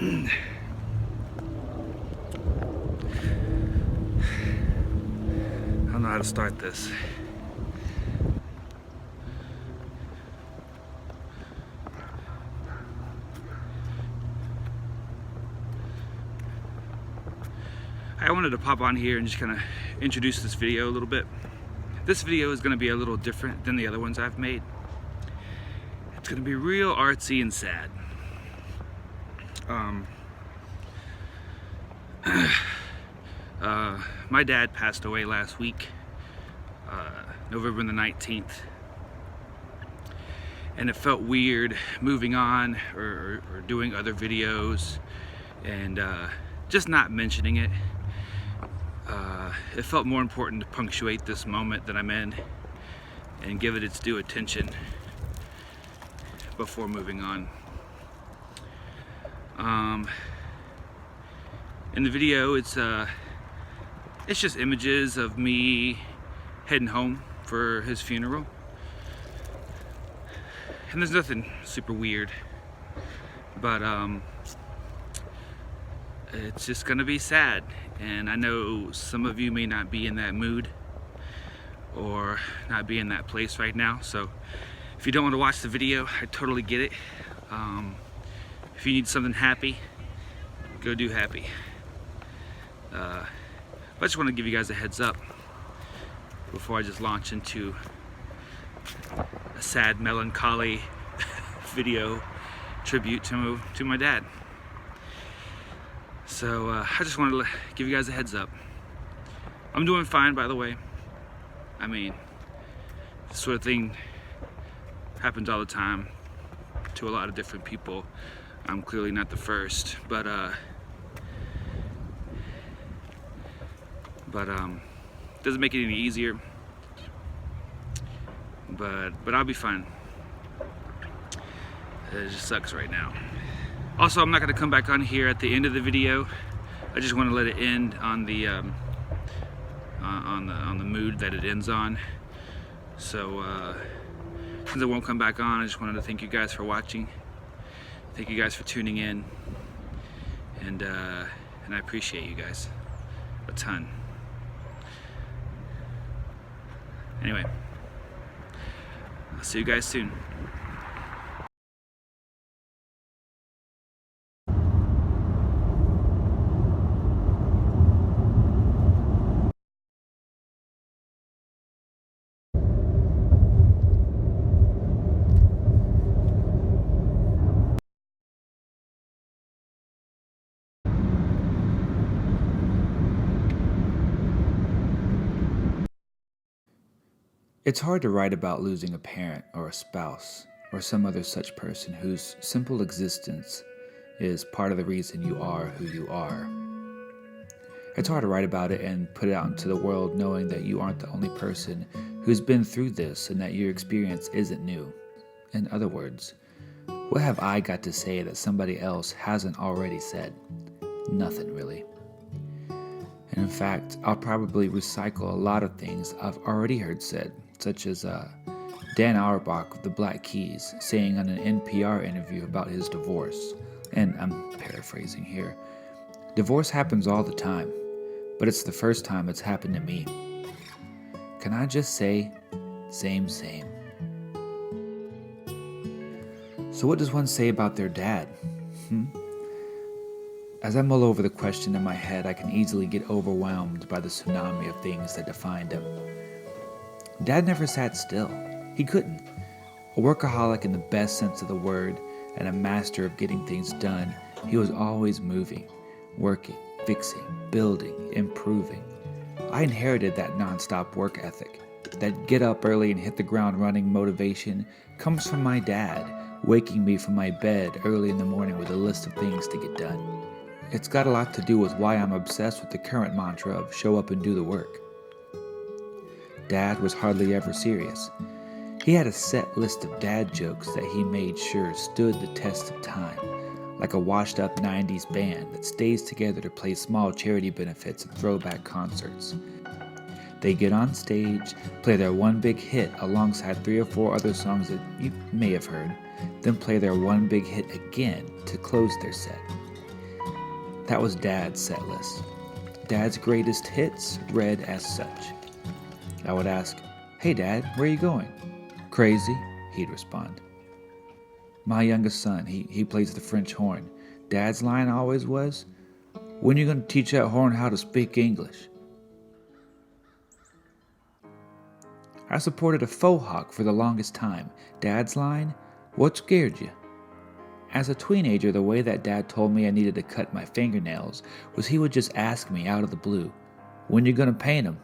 don't know how to start this. I wanted to pop on here and just kind of introduce this video a little bit. This video is going to be a little different than the other ones I've made. It's going to be real artsy and sad. My dad passed away last week, November the 19th. And it felt weird moving on or doing other videos and just not mentioning it. It felt more important to punctuate this moment that I'm in and give it its due attention before moving on. In the video, it's just images of me heading home for his funeral, and there's nothing super weird, but it's just gonna be sad. And I know some of you may not be in that mood or not be in that place right now, so if you don't want to watch the video, I totally get it. If you need something happy, go do happy. But I just want to give you guys a heads up before I just launch into a sad, melancholy video tribute to my dad. So I just wanted to give you guys a heads up. I'm doing fine, by the way. I mean, this sort of thing happens all the time to a lot of different people. I'm clearly not the first, but doesn't make it any easier. But I'll be fine. It just sucks right now. Also, I'm not going to come back on here at the end of the video. I just want to let it end on the mood that it ends on. So since I won't come back on, I just wanted to thank you guys for watching. Thank you guys for tuning in, and I appreciate you guys a ton. Anyway, I'll see you guys soon. It's hard to write about losing a parent or a spouse or some other such person whose simple existence is part of the reason you are who you are. It's hard to write about it and put it out into the world knowing that you aren't the only person who's been through this and that your experience isn't new. In other words, what have I got to say that somebody else hasn't already said? Nothing, really. And in fact, I'll probably recycle a lot of things I've already heard said, such as Dan Auerbach of the Black Keys saying on an NPR interview about his divorce, and I'm paraphrasing here, "Divorce happens all the time, but it's the first time it's happened to me." Can I just say, same. So what does one say about their dad? As I mull over the question in my head, I can easily get overwhelmed by the tsunami of things that defined him. Dad never sat still. He couldn't. A workaholic in the best sense of the word and a master of getting things done, he was always moving, working, fixing, building, improving. I inherited that nonstop work ethic. That get up early and hit the ground running motivation comes from my dad, waking me from my bed early in the morning with a list of things to get done. It's got a lot to do with why I'm obsessed with the current mantra of show up and do the work. Dad was hardly ever serious. He had a set list of dad jokes that he made sure stood the test of time, like a washed-up 90s band that stays together to play small charity benefits and throwback concerts. They get on stage, play their one big hit alongside 3 or 4 other songs that you may have heard, then play their one big hit again to close their set. That was Dad's set list. Dad's greatest hits read as such. I would ask, "Hey Dad, where are you going?" "Crazy," he'd respond. My youngest son, he plays the French horn. Dad's line always was, "When are you going to teach that horn how to speak English?" I supported a faux hawk for the longest time. Dad's line, "What scared you?" As a teenager, the way that Dad told me I needed to cut my fingernails was he would just ask me out of the blue, "When you gonna paint them?"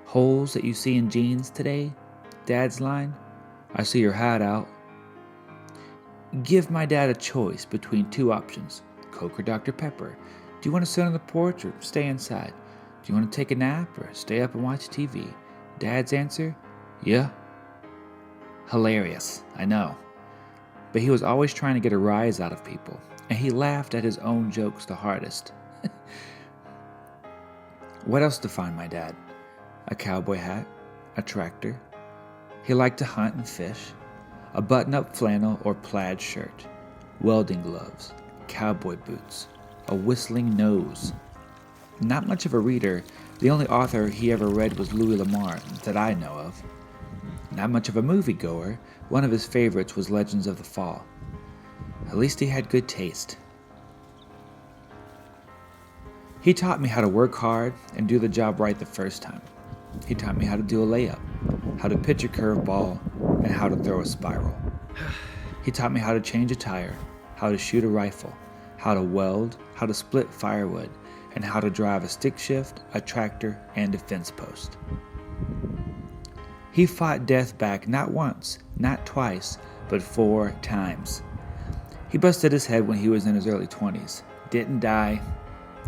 "Holes that you see in jeans today?" Dad's line, "I see your hat out." Give my dad a choice between two options, Coke or Dr. Pepper. Do you want to sit on the porch or stay inside? Do you want to take a nap or stay up and watch TV? Dad's answer, "Yeah." Hilarious, I know. But he was always trying to get a rise out of people, and he laughed at his own jokes the hardest. What else defined my dad? A cowboy hat, a tractor. He liked to hunt and fish. A button-up flannel or plaid shirt, welding gloves, cowboy boots, a whistling nose. Not much of a reader. The only author he ever read was Louis L'Amour that I know of. Not much of a moviegoer. One of his favorites was Legends of the Fall. At least he had good taste. He taught me how to work hard and do the job right the first time. He taught me how to do a layup, how to pitch a curveball, and how to throw a spiral. He taught me how to change a tire, how to shoot a rifle, how to weld, how to split firewood, and how to drive a stick shift, a tractor, and a fence post. He fought death back not once, not twice, but 4 times. He busted his head when he was in his early 20s, didn't die,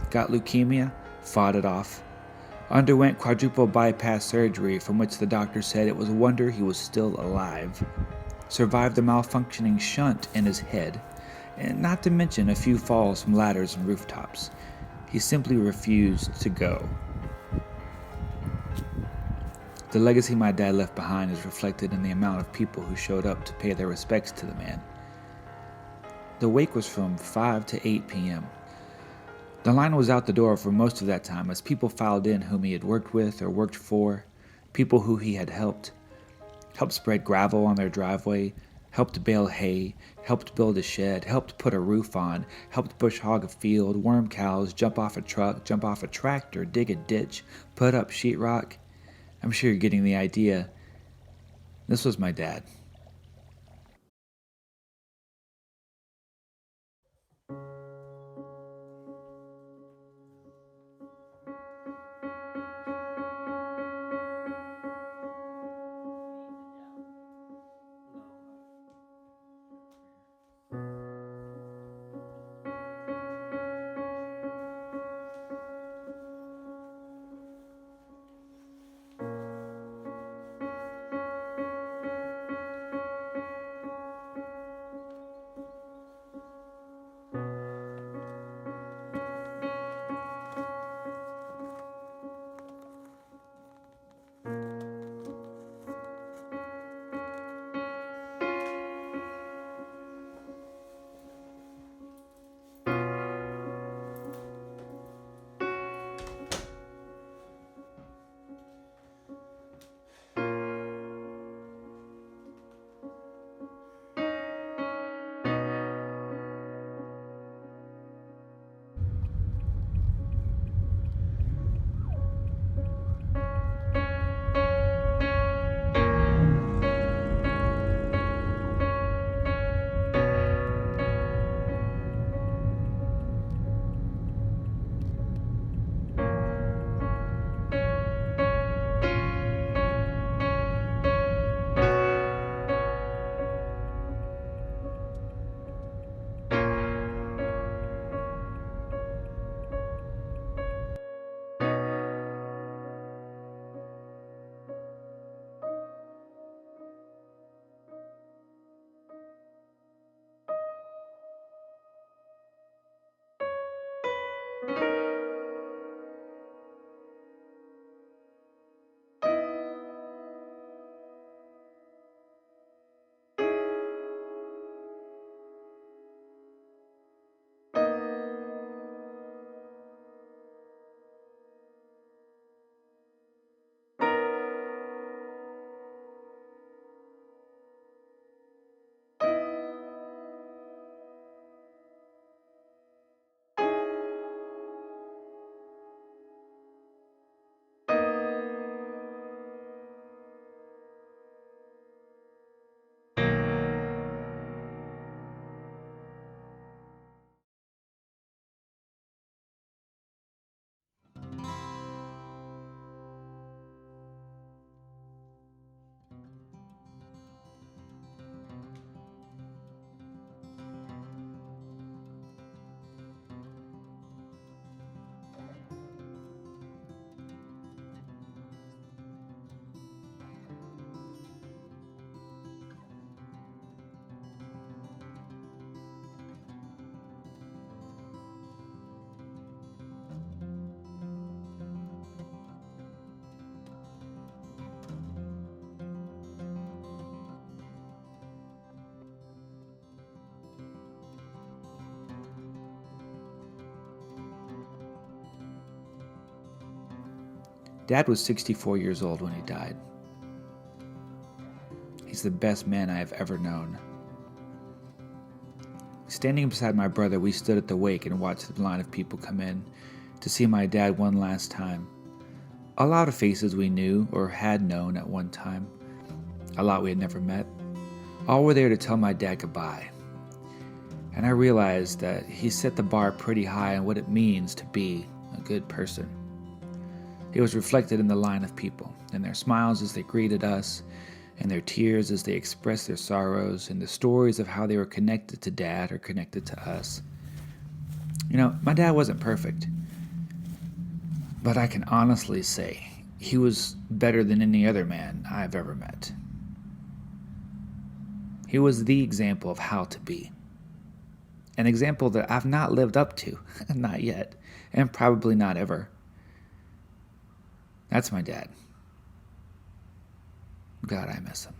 got leukemia, fought it off, underwent quadruple bypass surgery from which the doctor said it was a wonder he was still alive, survived a malfunctioning shunt in his head, and not to mention a few falls from ladders and rooftops. He simply refused to go. The legacy my dad left behind is reflected in the amount of people who showed up to pay their respects to the man. The wake was from 5 to 8 p.m. The line was out the door for most of that time as people filed in whom he had worked with or worked for, people who he had helped spread gravel on their driveway, helped bale hay, helped build a shed, helped put a roof on, helped bush hog a field, worm cows, jump off a truck, jump off a tractor, dig a ditch, put up sheetrock. I'm sure you're getting the idea. This was my dad. Dad was 64 years old when he died. He's the best man I have ever known. Standing beside my brother, we stood at the wake and watched the line of people come in to see my dad one last time. A lot of faces we knew or had known at one time. A lot we had never met. All were there to tell my dad goodbye. And I realized that he set the bar pretty high on what it means to be a good person. It was reflected in the line of people, in their smiles as they greeted us, and their tears as they expressed their sorrows, and the stories of how they were connected to Dad or connected to us. My dad wasn't perfect, but I can honestly say he was better than any other man I've ever met. He was the example of how to be. An example that I've not lived up to, not yet, and probably not ever. That's my dad. God, I miss him.